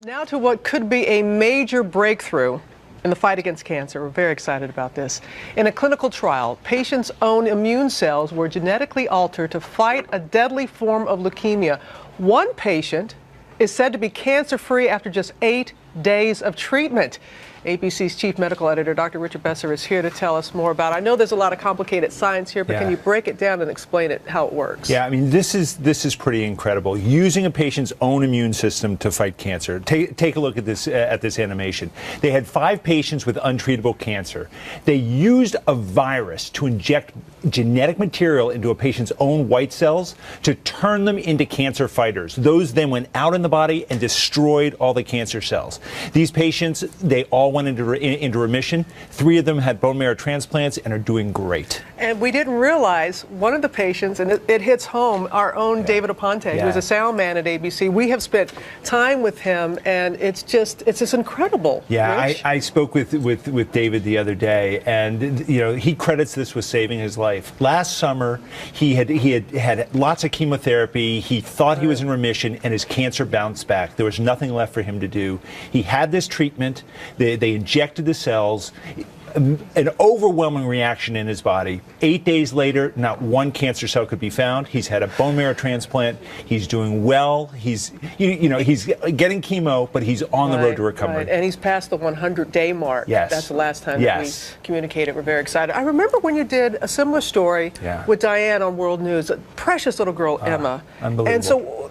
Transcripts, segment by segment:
Now to what could be a major breakthrough in the fight against cancer. We're very excited about this. In a clinical trial, patients' own immune cells were genetically altered to fight a deadly form of leukemia. One patient is said to be cancer-free after just 8 days of treatment. ABC's chief medical editor, Dr. Richard Besser, is here to tell us more about it. I know there's a lot of complicated science here, but can you break it down and explain it, how it works? Yeah, I mean, this is pretty incredible. Using a patient's own immune system to fight cancer. Take a look at this animation. They had 5 patients with untreatable cancer. They used a virus to inject genetic material into a patient's own white cells to turn them into cancer fighters. Those then went out in the body and destroyed all the cancer cells. These patients, they all went into remission. 3 of them had bone marrow transplants and are doing great. And we didn't realize one of the patients, and it hits home, our own David Aponte, who's a sound man at ABC. We have spent time with him, and it's just incredible. Yeah, I spoke with David the other day, and he credits this with saving his life. Last summer, he had lots of chemotherapy. He thought he was in remission, and his cancer bounced back. There was nothing left for him to do. He had this treatment. They injected the cells. An overwhelming reaction in his body. 8 days later, not one cancer cell could be found. He's had a bone marrow transplant. He's doing well. He's he's getting chemo, but he's on the road to recovery. Right. And he's past the 100-day mark. Yes. That's the last time that we communicated. We're very excited. I remember when you did a similar story with Diane on World News, a precious little girl, Emma. Unbelievable. And so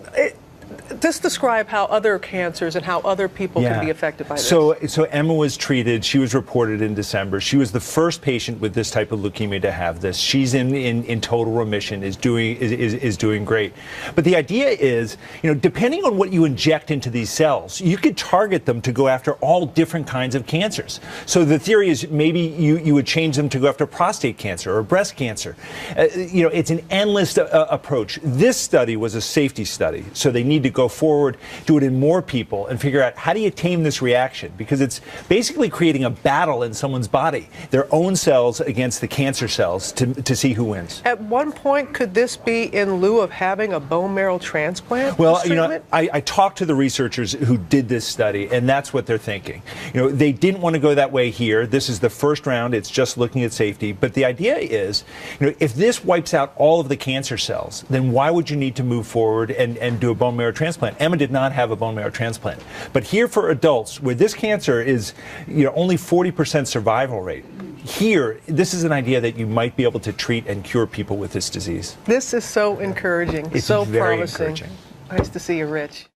just describe how other cancers and how other people can be affected by this. So Emma was treated. She was reported in December. She was the first patient with this type of leukemia to have this. She's in total remission, is doing great. But the idea is, depending on what you inject into these cells, you could target them to go after all different kinds of cancers. So the theory is maybe you would change them to go after prostate cancer or breast cancer. It's an endless approach. This study was a safety study, so they need to go forward, do it in more people, and figure out how do you tame this reaction, because it's basically creating a battle in someone's body, their own cells against the cancer cells, to see who wins. At one point, could this be in lieu of having a bone marrow transplant? Well, I talked to the researchers who did this study, and that's what they're thinking. They didn't want to go that way here. This is the first round. It's just looking at safety. But the idea is, if this wipes out all of the cancer cells, then why would you need to move forward and do a bone marrow transplant? Emma did not have a bone marrow transplant. But here for adults, where this cancer is only 40% survival rate, here, this is an idea that you might be able to treat and cure people with this disease. This is so encouraging, It's so very promising. encouraging. Nice to see you, Rich.